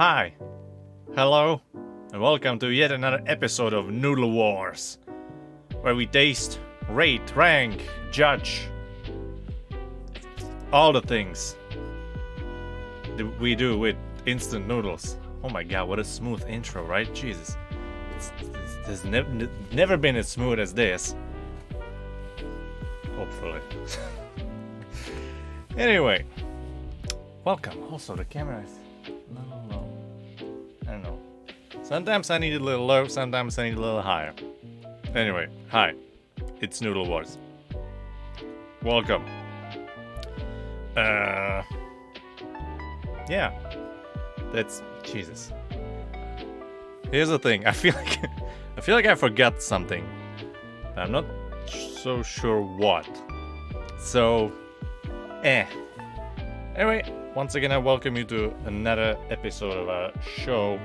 Hi, hello, and welcome to yet another episode of Noodle Wars, where we taste, rate, rank, judge all the things that we do with instant noodles. Oh my god, what a smooth intro, right? Jesus. It's never been as smooth as this. Hopefully. Anyway, welcome. Also, the camera is a little low. I don't know. Sometimes I need it a little low, sometimes I need it a little higher. Anyway, hi. It's Noodle Wars. Welcome. Yeah. That's Jesus. Here's the thing. I feel like I forgot something. I'm not so sure what. So, Anyway, once again I welcome you to another episode of our show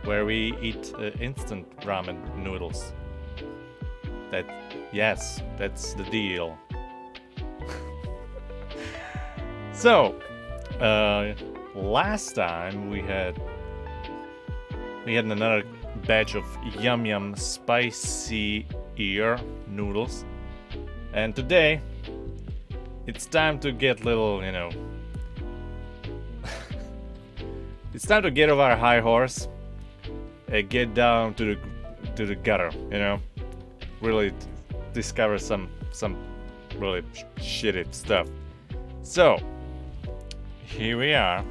where we eat instant ramen noodles. That's the deal. So, last time we had another batch of yum spicy ear noodles, and today it's time to get little, it's time to get off our high horse and get down to the gutter, really discover some really shitty stuff. So here we are.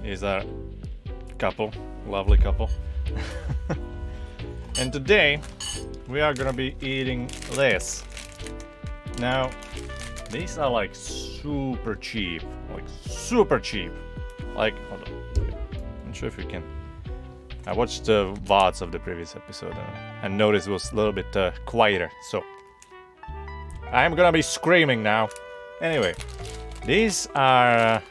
Is our lovely couple. And today we are gonna be eating this. Now, these are like super cheap. Hold on. I'm not sure if you can. I watched the VODs of the previous episode and noticed it was a little bit quieter. So I'm gonna be screaming now. Anyway, these are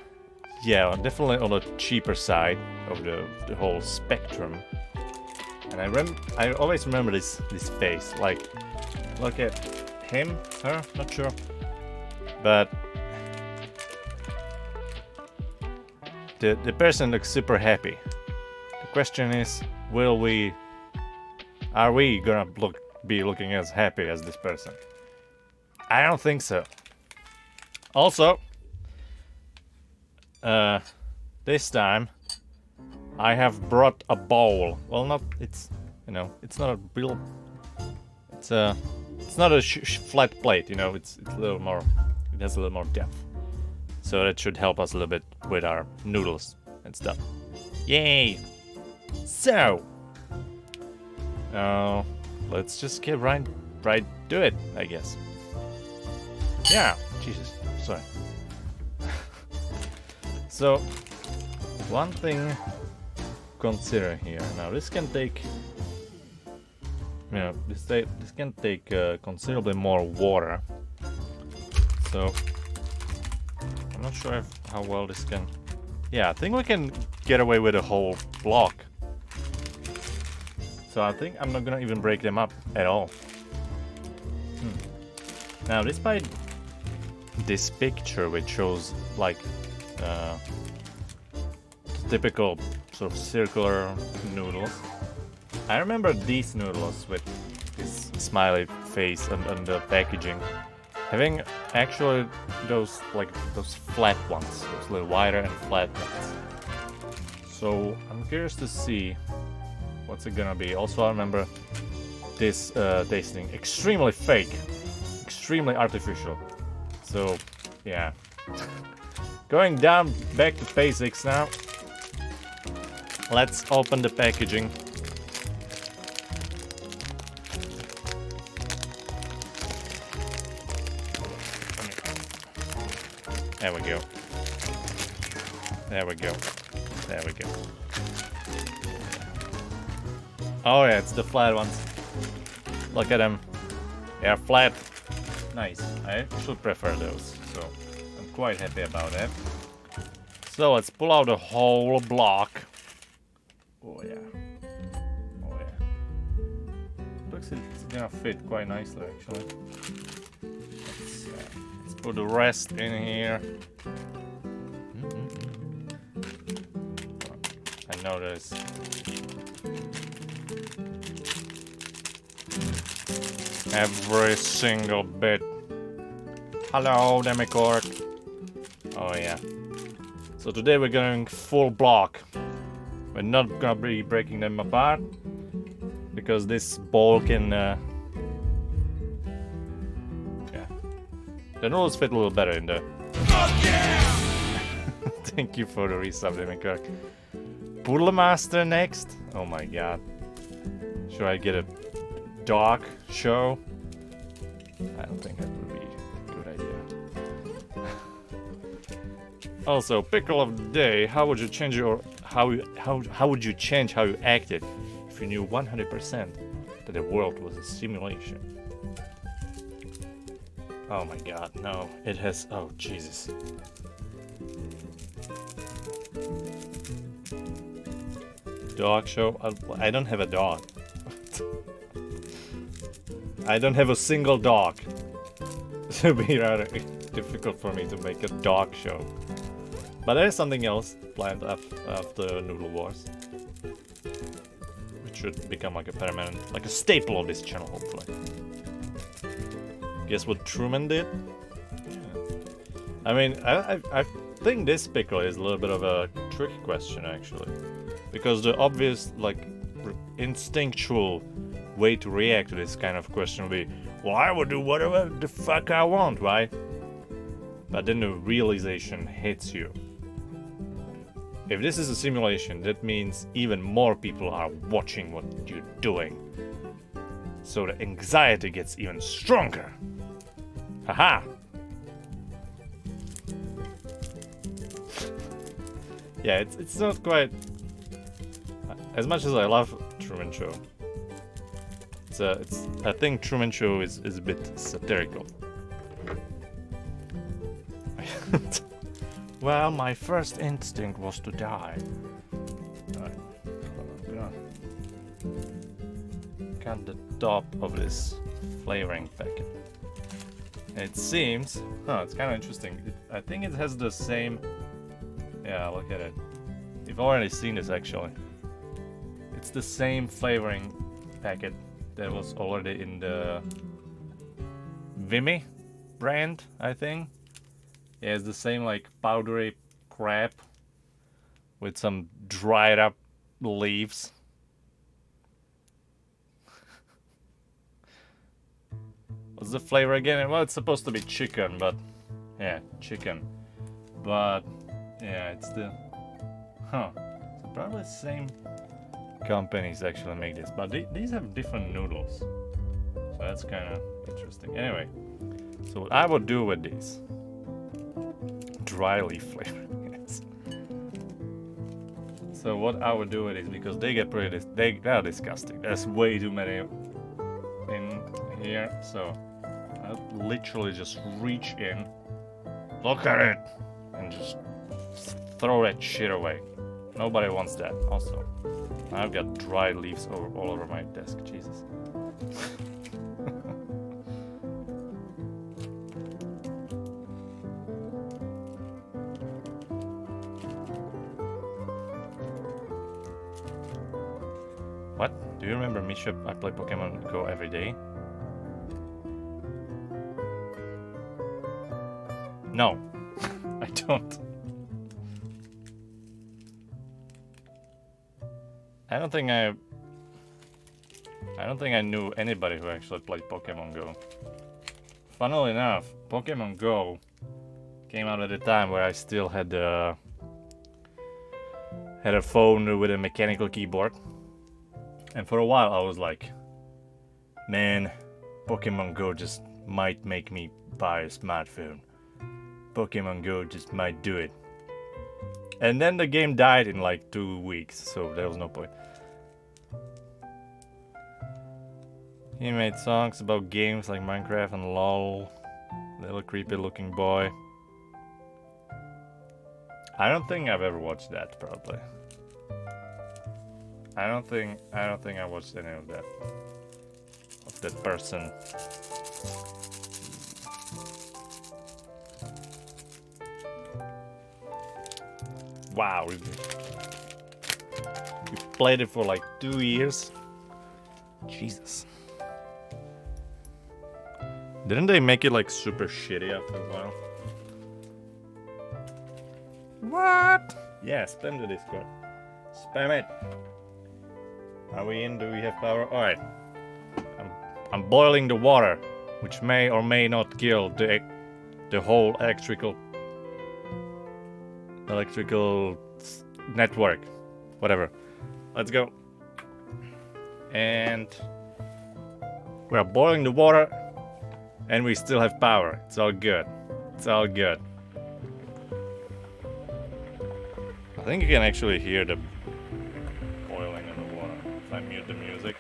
definitely on the cheaper side of the whole spectrum. And I always remember this face. Like, look at him, her, not sure. But the person looks super happy. The question is, are we gonna be looking as happy as this person? I don't think so. Also, this time I have brought a bowl. Well, it's not a real. It's not a flat plate. It's a little more. It has a little more depth, so that should help us a little bit with our noodles and stuff. Yay! So, let's just get right to it, I guess. Yeah. Jesus. Sorry. So, one thing consider here. Now, this can take. This can take considerably more water. So, I'm not sure how well this can. Yeah, I think we can get away with a whole block. So I think I'm not gonna even break them up at all. Now, despite this picture, which shows like typical sort of circular noodles, I remember these noodles with this smiley face on the packaging having actually those flat ones, those little wider and flat ones. So I'm curious to see what's it gonna be. Also, I remember this tasting extremely fake, extremely artificial. So yeah, going down back to basics now. Let's open the packaging. There we go. There we go. There we go. Oh yeah, it's the flat ones. Look at them. They're flat. Nice. I actually prefer those, so I'm quite happy about that. So let's pull out the whole block. Oh yeah. Oh yeah. Looks like it's gonna fit quite nicely actually. Let's put the rest in here. know this. Every single bit. Hello, Demicork. Oh yeah. So today we're going full block. We're not gonna be breaking them apart because this ball can. Yeah. The noodles fit a little better in there. Oh, yeah! Thank you for the resub, Demicork. Poodle Master next. Oh my god. Should I get a dog show? I don't think that would be a good idea. Also, pickle of the day. How would you change your how would you change how you acted if you knew 100% that the world was a simulation? Oh my god, no. It has. Oh Jesus. Dog show? I don't have a dog. I don't have a single dog. It would be rather difficult for me to make a dog show. But there is something else planned after Noodle Wars. Which should become like a permanent, like a staple of this channel, hopefully. Guess what Truman did? Yeah. I mean, I think this pickle is a little bit of a tricky question, actually. Because the obvious, like, instinctual way to react to this kind of question would be, well, I would do whatever the fuck I want, right? But then the realization hits you. If this is a simulation, that means even more people are watching what you're doing. So the anxiety gets even stronger. Haha! Yeah, it's not quite... As much as I love Truman Show, I think Truman Show is a bit satirical. Well, my first instinct was to die. Alright, I'm gonna cut the top of this flavoring packet. It seems, it's kind of interesting. I think it has the same. Yeah, look at it. You've already seen this actually. It's the same flavoring packet that was already in the Vimy brand, I think. Yeah, it's the same like powdery crap with some dried up leaves. What's the flavor again? Well, it's supposed to be chicken, but yeah, chicken. But yeah, it's the so probably the same companies actually make this, but these have different noodles, so that's kind of interesting. Anyway, so what I would do with these dry leaf flavor. Yes. So what I would do with these, because they get pretty, they are disgusting. There's way too many in here, so I'll literally just reach in, look at it, and just throw that shit away. Nobody wants that. Also, I've got dried leaves all over my desk. Jesus. What? Do you remember Misha? I play Pokemon Go every day. No, I don't. I don't think I knew anybody who actually played Pokemon Go. Funnily enough, Pokemon Go came out at a time where I still had a phone with a mechanical keyboard. And for a while I was like, man, Pokemon Go just might make me buy a smartphone. Pokemon Go just might do it. And then the game died in like 2 weeks, so there was no point. He made songs about games like Minecraft and LOL. Little creepy looking boy. I don't think I've ever watched that, probably. I don't think I watched any of that. Of that person. Wow. We played it for like 2 years. Jesus. Didn't they make it like super shitty after a while? What? Yeah, spam the Discord. Spam it. Are we in? Do we have power? Alright. I'm boiling the water, which may or may not kill the whole electrical network. Whatever. Let's go. And we're boiling the water and we still have power. It's all good. It's all good. I think you can actually hear the boiling in the water if I mute the music.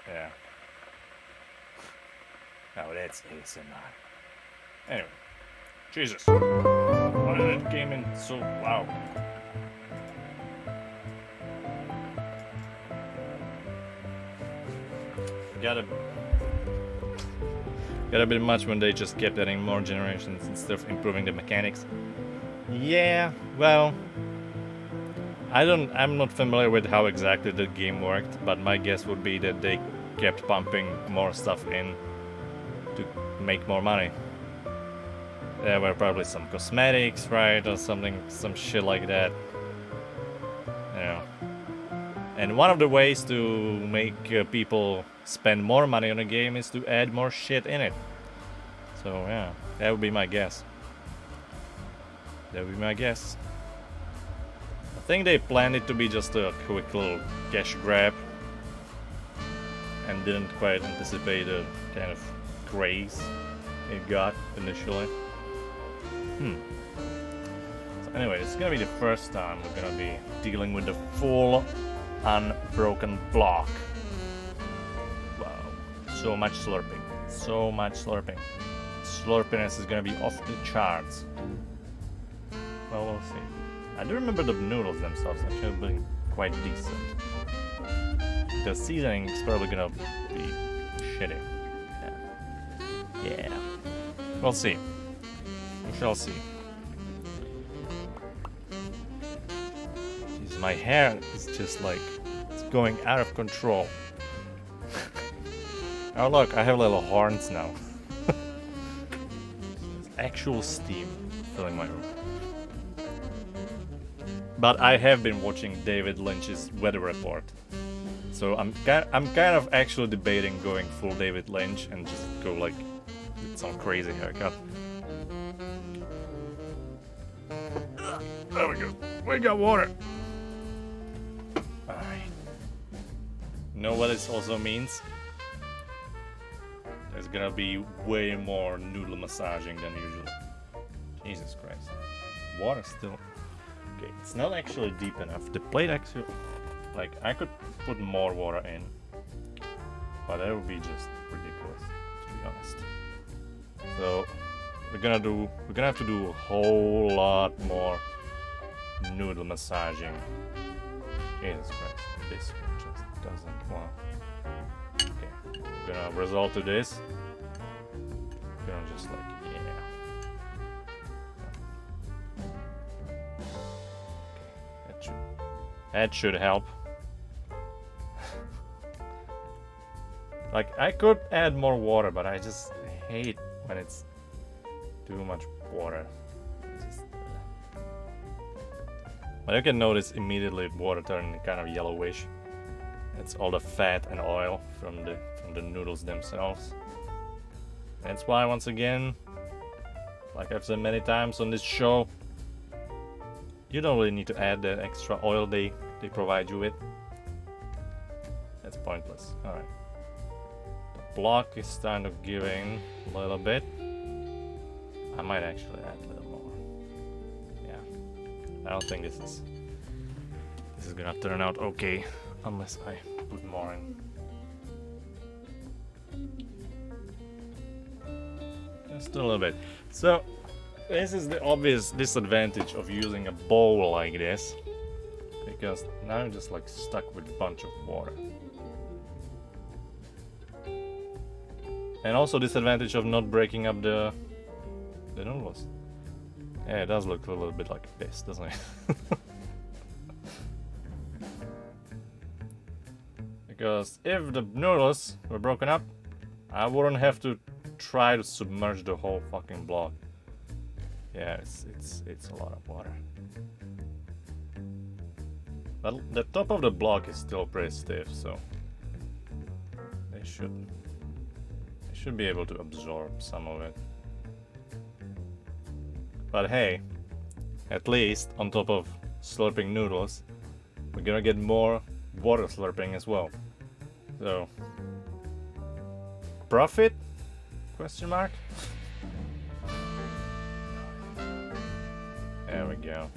Yeah. Oh, that's ASMR. Anyway. Jesus. Why did it came in so loud? Got a bit much when they just kept adding more generations instead of improving the mechanics. Yeah, well, I'm not familiar with how exactly the game worked, but my guess would be that they kept pumping more stuff in to make more money. There were probably some cosmetics, right, or something, some shit like that. You know. And one of the ways to make people spend more money on a game is to add more shit in it. So yeah, that would be my guess. That would be my guess. I think they planned it to be just a quick little cash grab and didn't quite anticipate the kind of craze it got initially. So anyway, this is gonna be the first time we're gonna be dealing with the full unbroken block. Wow, so much slurping, so much slurping. Slurpiness is gonna be off the charts. Well, we'll see. I do remember the noodles themselves actually being quite decent. The seasoning is probably gonna be shitty. Yeah. We'll see. We shall see. Jeez, my hair is just like, it's going out of control. Oh look, I have little horns now. Actual steam filling my room. But I have been watching David Lynch's weather report. So I'm kind of actually debating going full David Lynch and just go like with some crazy haircut. There we go. We got water. Alright. Know what this also means? There's gonna be way more noodle massaging than usual. Jesus Christ. Water still. Okay, it's not actually deep enough. The plate actually, like, I could put more water in, but that would be just ridiculous, to be honest. So we're gonna have to do a whole lot more noodle massaging. Jesus Christ, this one just doesn't want. Okay, we're gonna resort to this. We're gonna just like, yeah. That should help. Like, I could add more water, but I just hate when it's too much water. But you can notice immediately water turning kind of yellowish. It's all the fat and oil from the noodles themselves. That's why, once again, like I've said many times on this show, you don't really need to add the extra oil they provide you with. That's pointless. Alright. The block is kind of giving a little bit. I might actually add a little more. Yeah. I don't think this is gonna turn out okay unless I put more in. Just a little bit. So this is the obvious disadvantage of using a bowl like this, because now I'm just like stuck with a bunch of water. And also disadvantage of not breaking up the noodles. Yeah, it does look a little bit like this, doesn't it? Because if the noodles were broken up, I wouldn't have to try to submerge the whole fucking block. Yeah, it's a lot of water. But the top of the block is still pretty stiff, so they should be able to absorb some of it. But hey, at least on top of slurping noodles, we're gonna get more water slurping as well. So, profit? Question mark? There we go.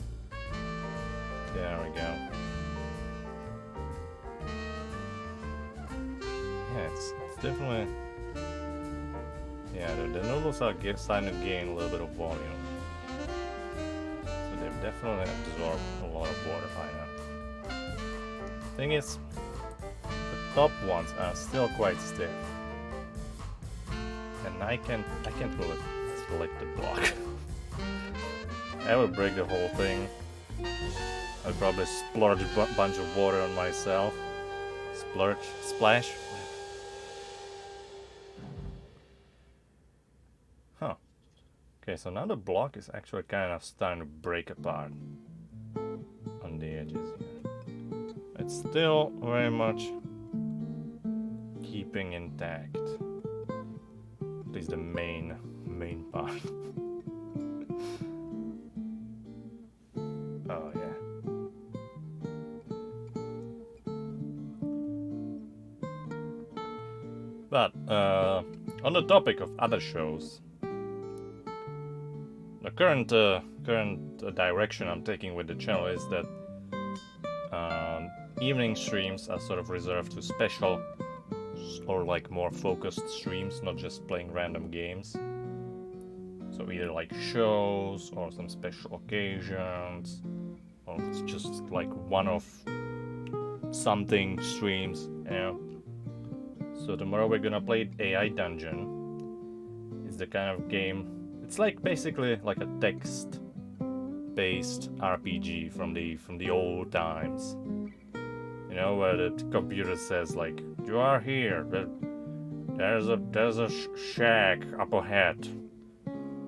There we go. Yeah, it's definitely... Yeah, the noodles are starting to gain a little bit of volume. So they've definitely absorbed a lot of water by now. Thing is, the top ones are still quite stiff. And I can't really select the block. I would break the whole thing. I'd probably splurge a bunch of water on myself. Splash. Huh. Okay, so now the block is actually kind of starting to break apart on the edges here. It's still very much keeping intact. At least the main part. Oh yeah. But on the topic of other shows, the current direction I'm taking with the channel is that evening streams are sort of reserved to special or like more focused streams, not just playing random games. So either like shows or some special occasions, or it's just like one-off something streams, you know. So tomorrow we're gonna play AI Dungeon. It's the kind of game, it's like basically like a text-based RPG from the old times. You know, where the computer says like, "You are here. There's a shack up ahead.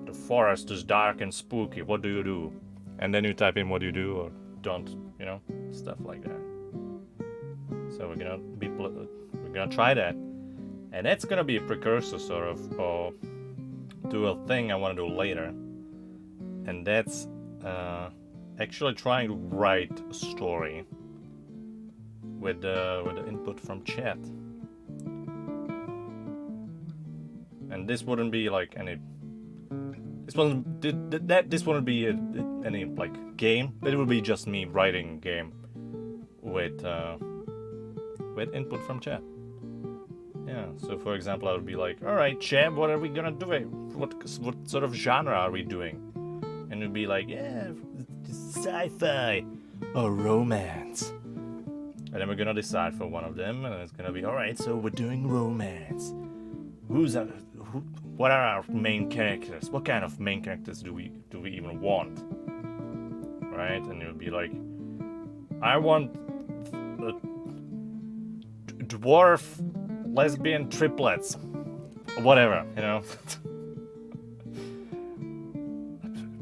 The forest is dark and spooky. What do you do?" And then you type in what you do or don't, you know, stuff like that. So we're gonna try that, and that's gonna be a precursor sort of to a thing I want to do later, and that's actually trying to write a story with the input from chat. And this wouldn't be like any. This wouldn't be any like game, but it would be just me writing a game with input from chat. Yeah. So for example, I would be like, "All right, chat, what are we gonna do? What sort of genre are we doing?" And it'd be like, "Yeah, sci-fi or romance." And then we're gonna decide for one of them, and it's gonna be, "All right, so we're doing romance. What are our main characters? What kind of main characters do we even want?" Right? And it would be like, "I want a dwarf lesbian triplets." Whatever, you know.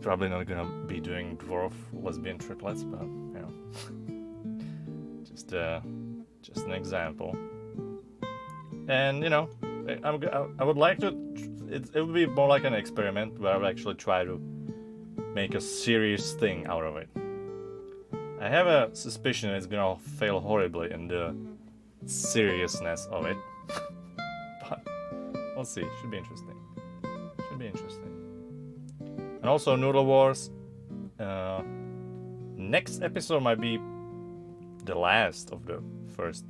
Probably not gonna be doing dwarf lesbian triplets, but you know. Just an example. And you know, I would like to. It would be more like an experiment where I would actually try to make a serious thing out of it. I have a suspicion it's gonna fail horribly in the seriousness of it, but we'll see. Should be interesting. And also Noodle Wars. Next episode might be the last of the first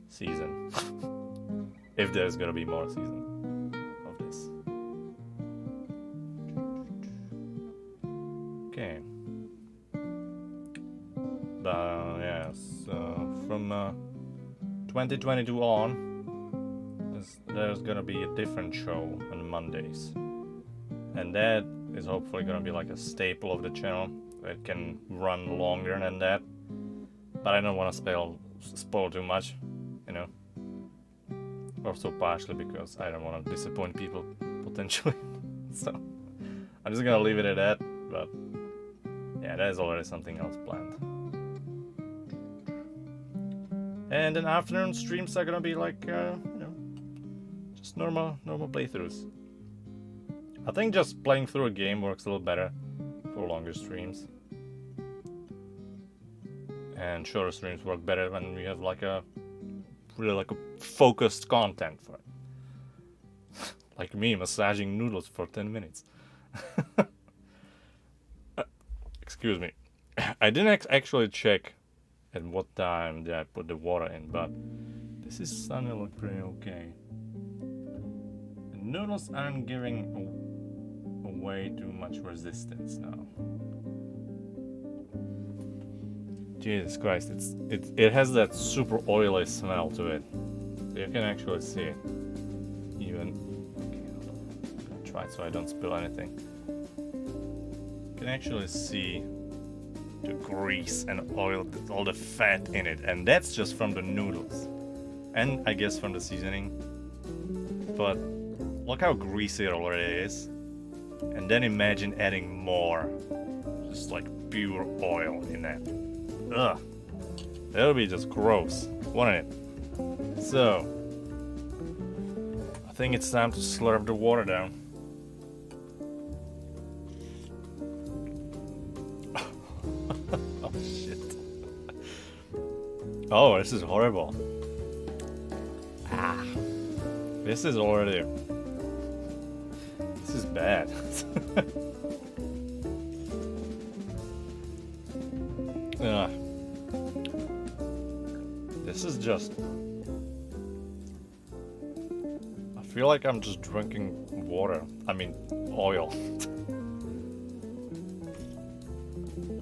season. If there's gonna be more season of this. Okay. Yes, from 2022 on, there's gonna be a different show on Mondays. And that is hopefully gonna be like a staple of the channel. It can run longer than that. But I don't want to spoil too much. you know. Also partially because I don't want to disappoint people, potentially. So, I'm just gonna leave it at that, but yeah, there's already something else planned. And then afternoon streams are gonna be like, you know, just normal playthroughs. I think just playing through a game works a little better for longer streams. And shorter streams work better when we have like a really like a focused content for it. Like me massaging noodles for 10 minutes. Excuse me. I didn't actually check at what time did I put the water in, but this is starting to look pretty okay. The noodles aren't giving away too much resistance now. Jesus Christ, it has that super oily smell to it. You can actually see it. Even okay, hold on. I'm gonna try it so I don't spill anything. You can actually see the grease and oil, all the fat in it, and that's just from the noodles. And I guess from the seasoning. But look how greasy it already is. And then imagine adding more. Just like pure oil in that. Ugh. That would be just gross, wouldn't it? So, I think it's time to slurp the water down. Oh shit. Oh, this is horrible. Ah. This is already... This is bad. This is just... I feel like I'm just drinking water. I mean, oil.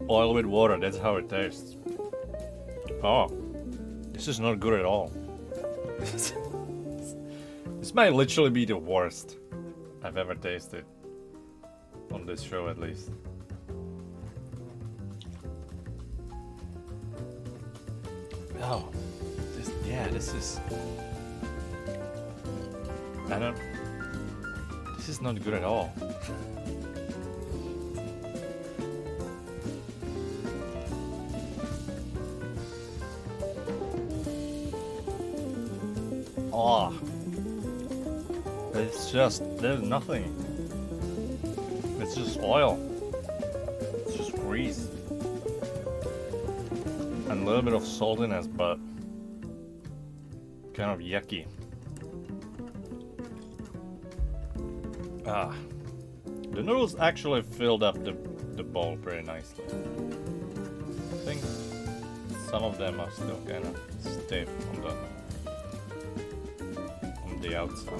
Oil with water, that's how it tastes. Oh, this is not good at all. This might literally be the worst I've ever tasted. On this show, at least. Oh, this is... This is not good at all. Oh, it's just, there's nothing. It's just oil. It's just grease. And a little bit of saltiness, but kind of yucky. Ah, the noodles actually filled up the bowl pretty nicely. I think some of them are still kind of stiff on the outside.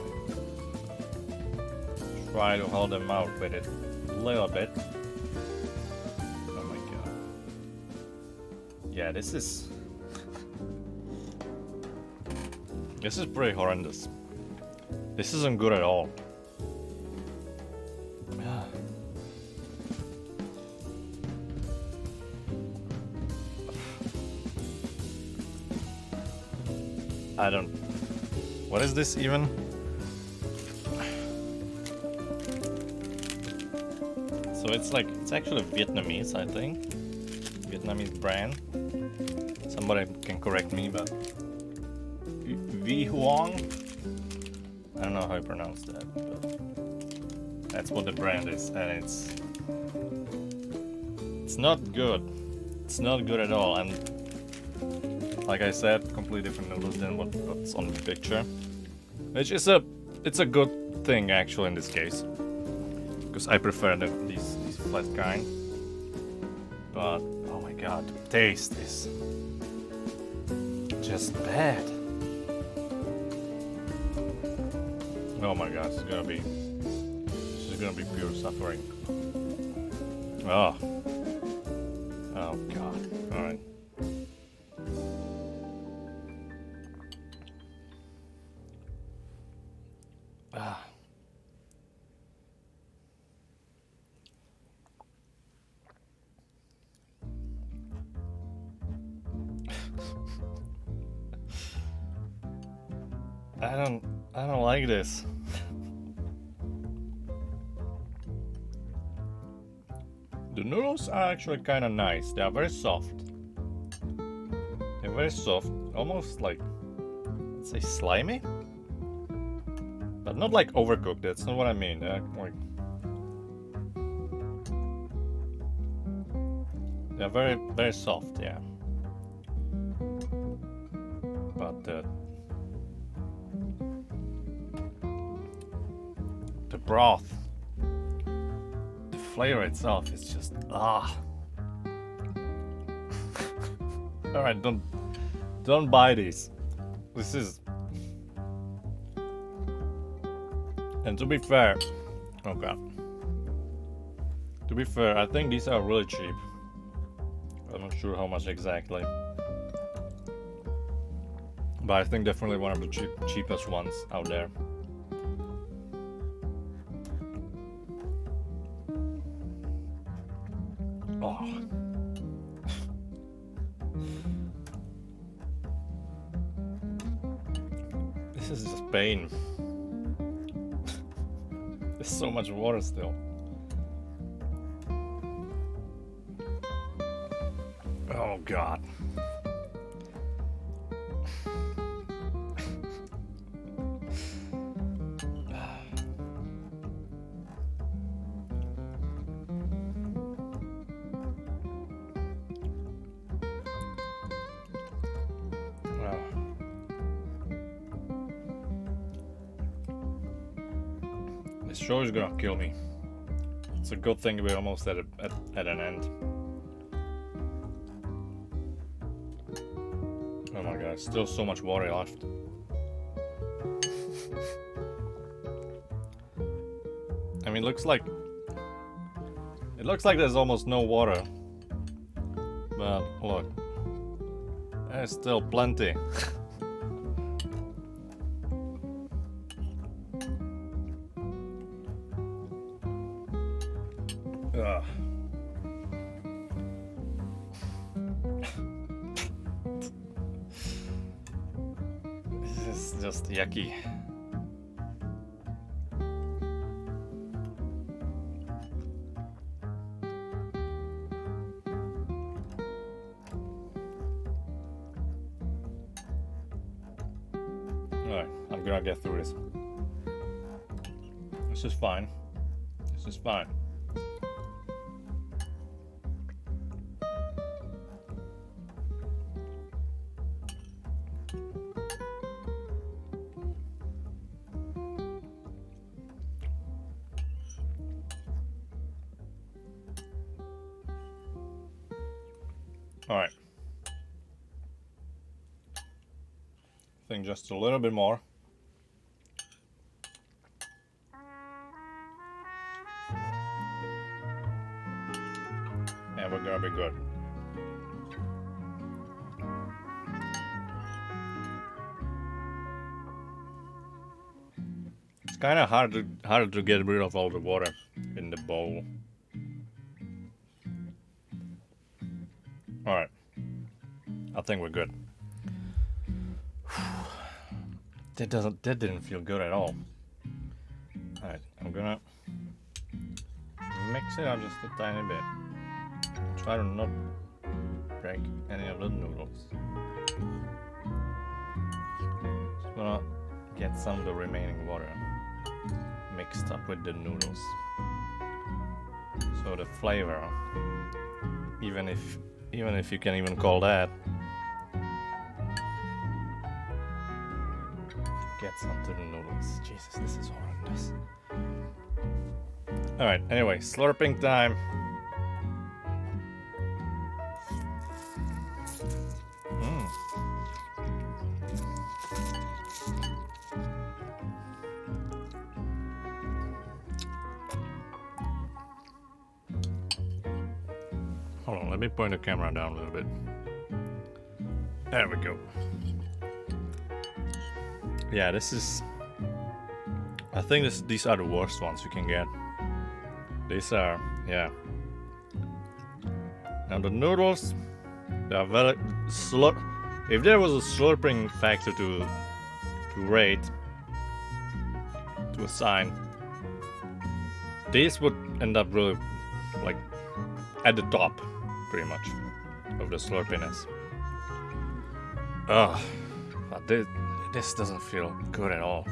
Try to hold them out with it a little bit. Oh my god. Yeah, this is pretty horrendous. This isn't good at all. I don't... What is this even? So it's like, it's actually Vietnamese, I think. Vietnamese brand. Somebody can correct me, but... Vi Huong? I don't know how you pronounce that, but... That's what the brand is, and it's not good. It's not good at all, and... Like I said, completely different noodles than what's on the picture. Which is it's a good thing actually in this case. Because I prefer these flat kind. But, oh my god, the taste is just bad. Oh my god, this is gonna be pure suffering. Oh. Oh god, alright. I don't like this. The noodles are actually kind of nice. They are very soft. They're very soft, almost like, let's say, slimy, but not like overcooked. That's not what I mean. They're like, they're very, very soft. Yeah, but the broth, the flavor itself is just ah. All right, don't buy these. This is, and to be fair, oh god. To be fair, I think these are really cheap. I'm not sure how much exactly, but I think definitely one of the cheapest ones out there. Oh. This is just pain. There's so much water still. Oh god. This show is gonna kill me. It's a good thing we're almost at an end. Oh my god, still so much water left. I mean, it looks like there's almost no water. But look, there's still plenty. Ugh. This is just yucky. Alright, I'm gonna get through this. This is fine. This is fine. All right. I think just a little bit more. And we're gonna be good. It's kind of hard to get rid of all the water in the bowl. All right, I think we're good. That didn't feel good at all. All right, I'm gonna mix it up just a tiny bit. Try to not break any of the noodles. Just wanna get some of the remaining water mixed up with the noodles, so the flavor, even if you can even call that, gets onto the noodles. Jesus, this is horrendous. Alright, anyway, slurping time. Hold on, let me point the camera down a little bit. There we go. Yeah, this is... I think these are the worst ones you can get. These are, yeah. Now the noodles, they are very if there was a slurping factor to to rate, to assign, these would end up really like at the top, pretty much, of the slurpiness. Ugh, but this doesn't feel good at all.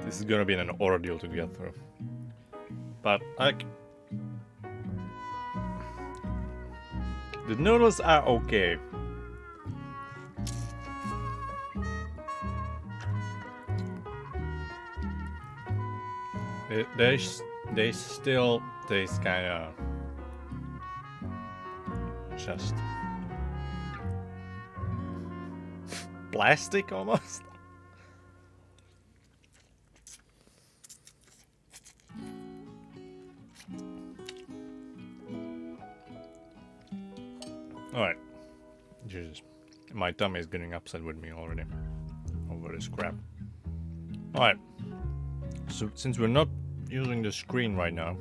This is gonna be an ordeal to get through. But, like, the noodles are okay. They still taste kinda just plastic almost. Alright. Jesus. My tummy is getting upset with me already over this crap. Alright. So since we're not using the screen right now,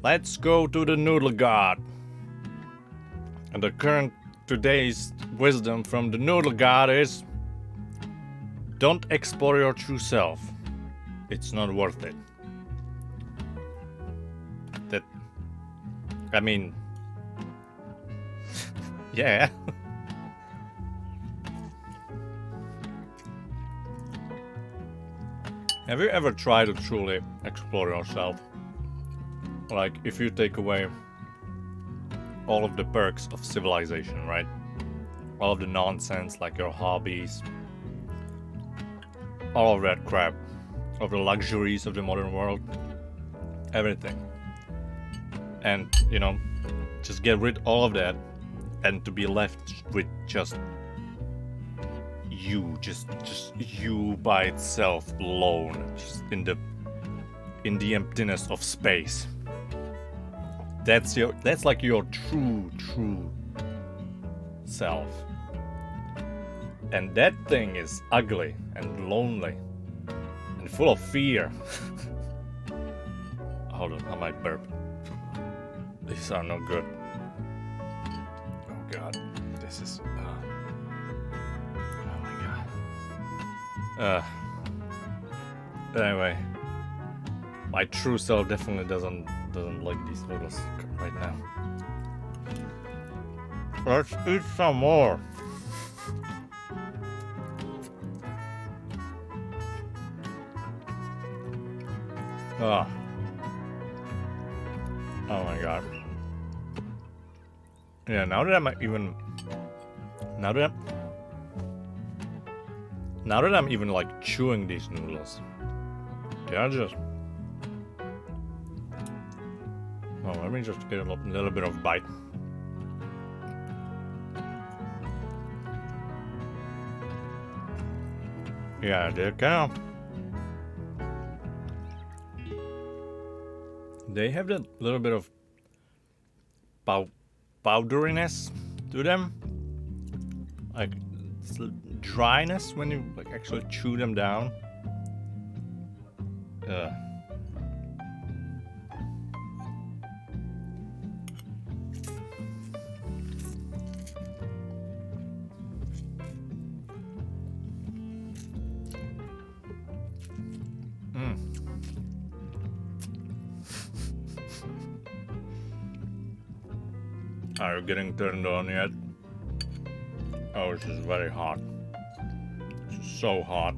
let's go to the Noodle God. And the current today's wisdom from the Noodle God is: don't explore your true self. It's not worth it. That, I mean, yeah. Have you ever tried to truly explore yourself? Like, if you take away all of the perks of civilization, right? All of the nonsense, like your hobbies, all of that crap, of the luxuries of the modern world, everything. And, you know, just get rid of all of that, and to be left with just you, just you by itself, alone, just in the emptiness of space. That's like your true self. And that thing is ugly and lonely and full of fear. Hold on, I might burp. These are no good. Oh god, this is oh my god. Anyway, my true self definitely doesn't like these noodles right now. Let's eat some more. Oh my god. Yeah, now that I'm even like chewing these noodles, they are just. Oh, let me just get a little bit of bite. Yeah, they're kind of. They have that little bit of powderiness to them, like dryness when you like actually chew them down. Are you getting turned on yet? Oh, this is very hot. This is so hot.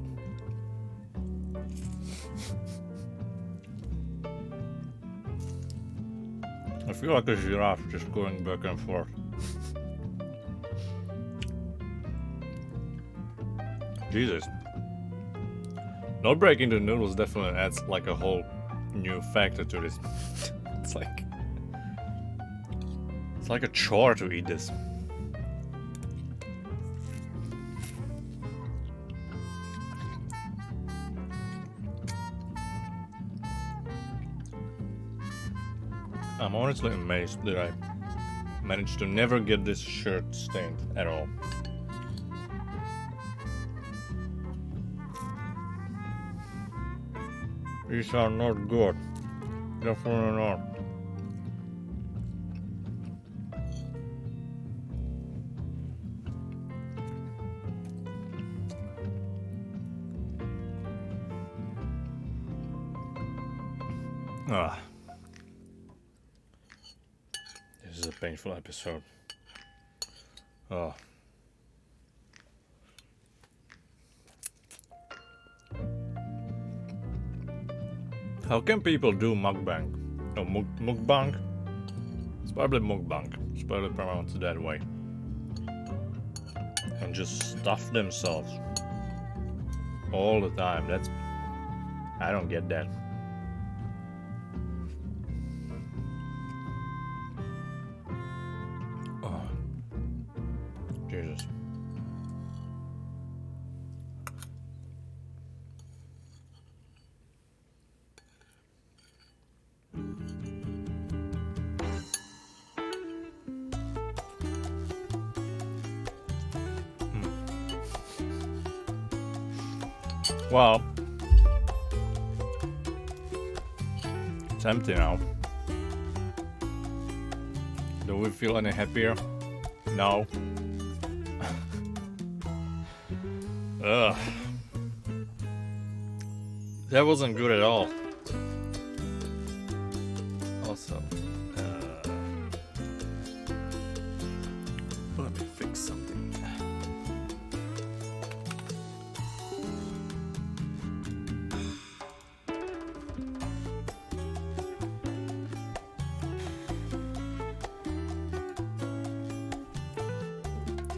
I feel like a giraffe just going back and forth. Jesus. Not breaking the noodles definitely adds like a whole new factor to this. It's like a chore to eat this. I'm honestly amazed that I managed to never get this shirt stained at all. These are not good. Definitely not. Ah. This is a painful episode. Oh. How can people do mukbang? No, mukbang? It's probably mukbang. It's probably pronounced that way. And just stuff themselves all the time. I don't get that. Oh. Jesus. Well, it's empty now. Do we feel any happier? No. Ugh. That wasn't good at all. Also, let me fix something.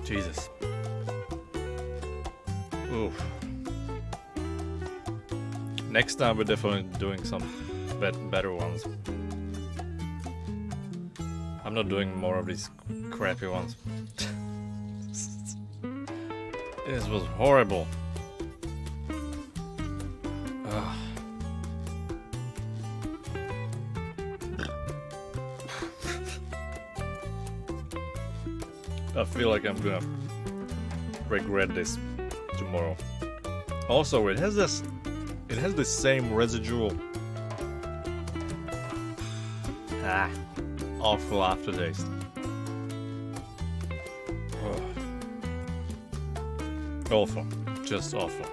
Jesus. Oof. Next time we're definitely doing some better ones. I'm not doing more of these crappy ones. This was horrible. Ugh. I feel like I'm gonna regret this tomorrow. Also, it has the same residual awful aftertaste. Ugh. Awful, just awful.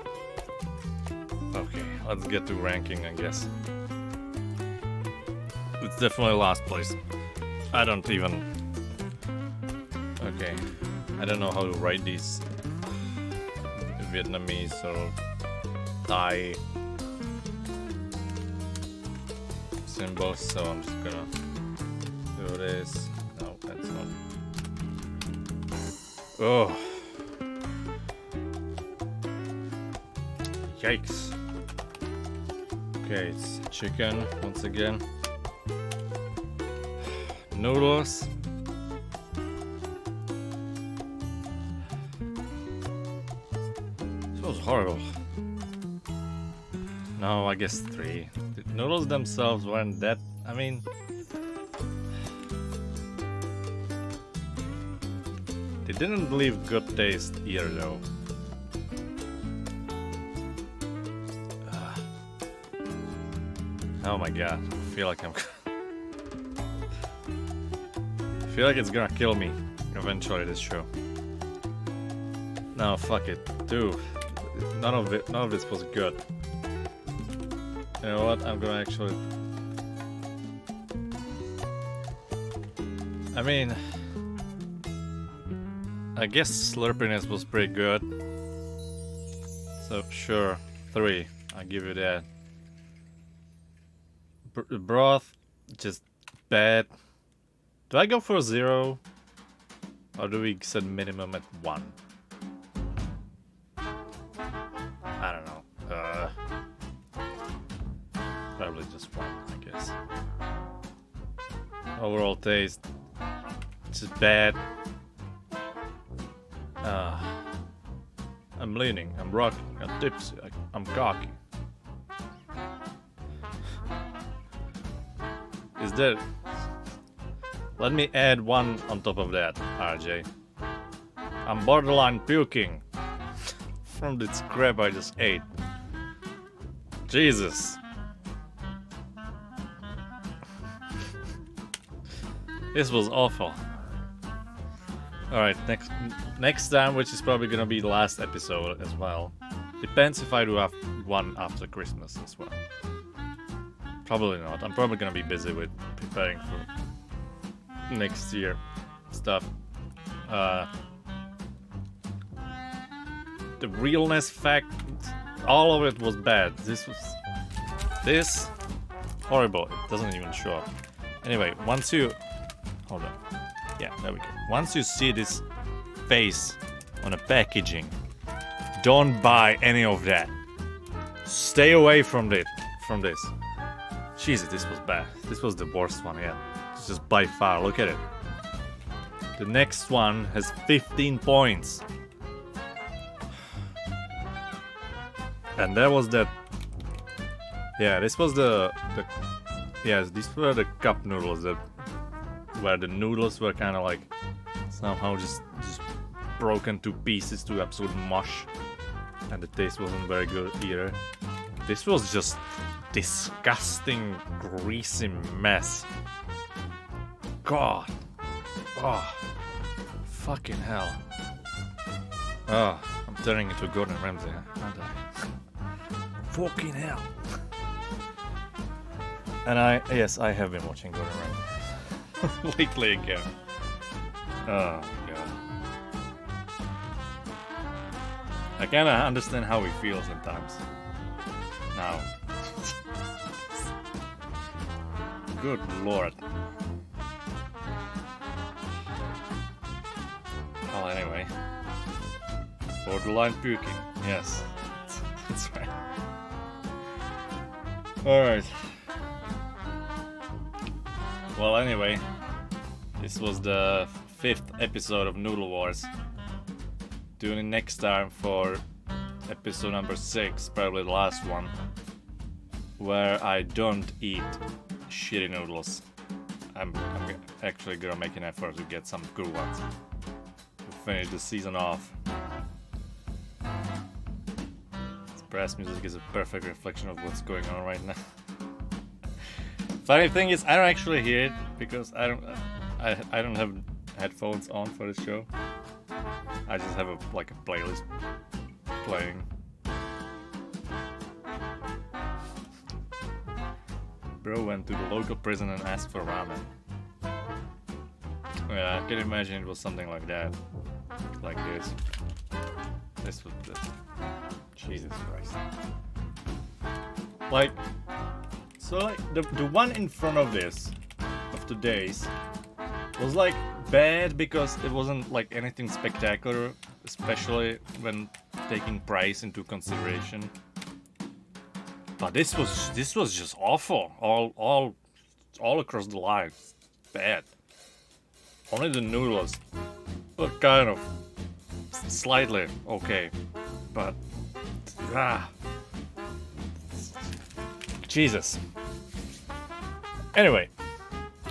Okay, let's get to ranking, I guess. It's definitely last place. I don't even. Okay, I don't know how to write these Vietnamese or Thai symbols, so I'm just gonna do this. No, that's not. Oh, yikes. Okay, it's chicken once again. Noodles. This was horrible. No, I guess 3. The noodles themselves weren't that. I mean, they didn't leave good taste either, though. Oh my god, I feel like it's gonna kill me eventually, this show. No, fuck it, dude. None of this was good. You know what? I'm gonna actually. I mean, I guess slurpiness was pretty good. So sure, 3. I'll give you that. Broth, just bad. Do I go for 0? Or do we set minimum at 1? I don't know. Probably just 1, I guess. Overall taste, just bad. I'm leaning, I'm rocking, I'm tipsy, I'm cocky. Is that Let me add one on top of that, RJ. I'm borderline puking from this crap I just ate. Jesus. This was awful. Alright, next time, which is probably gonna be the last episode as well. Depends if I do have one after Christmas as well. Probably not. I'm probably gonna be busy with preparing for next year stuff. The realness fact, all of it was bad. This horrible. It doesn't even show up. Anyway, once you hold on. Yeah, there we go. Once you see this face on a packaging, don't buy any of that. Stay away from this. Jesus, this was bad. This was the worst one yet. It's just by far. Look at it. The next one has 15 points. And that was that. Yeah, this was yes, these were the cup noodles where the noodles were kind of like somehow just broken to pieces to absolute mush, and the taste wasn't very good either. This was just disgusting, greasy mess. God, oh, fucking hell. Oh, I'm turning into Gordon Ramsay, aren't I? Fucking hell. And I have been watching Gordon Ramsay lately again. Oh my god. I kinda understand how he feels sometimes. Now. Good lord. Well, anyway. Borderline puking. Yes. That's right. Alright. Well, anyway. This was the 5th episode of Noodle Wars. Tune in next time for episode number 6, probably the last one, where I don't eat shitty noodles. I'm actually gonna make an effort to get some good ones to finish the season off. This brass music is a perfect reflection of what's going on right now. Funny thing is, I don't actually hear it because I don't have headphones on for the show. I just have a playlist playing. Bro went to the local prison and asked for ramen. Yeah, I can imagine it was something like that. Like this. This was the... Jesus Christ. The one in front of this, of today's, was bad because it wasn't anything spectacular, especially when taking price into consideration. But this was just awful, all across the line, bad. Only the noodles were kind of slightly okay, but Jesus. Anyway,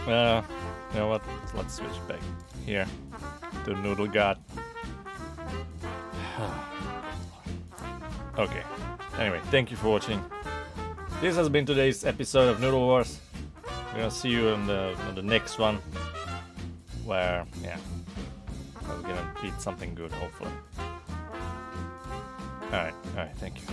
you know what? Let's switch back here to Noodle God. Okay. Anyway, thank you for watching. This has been today's episode of Noodle Wars. We're gonna see you on the next one, where we're gonna eat something good, hopefully. All right. Thank you.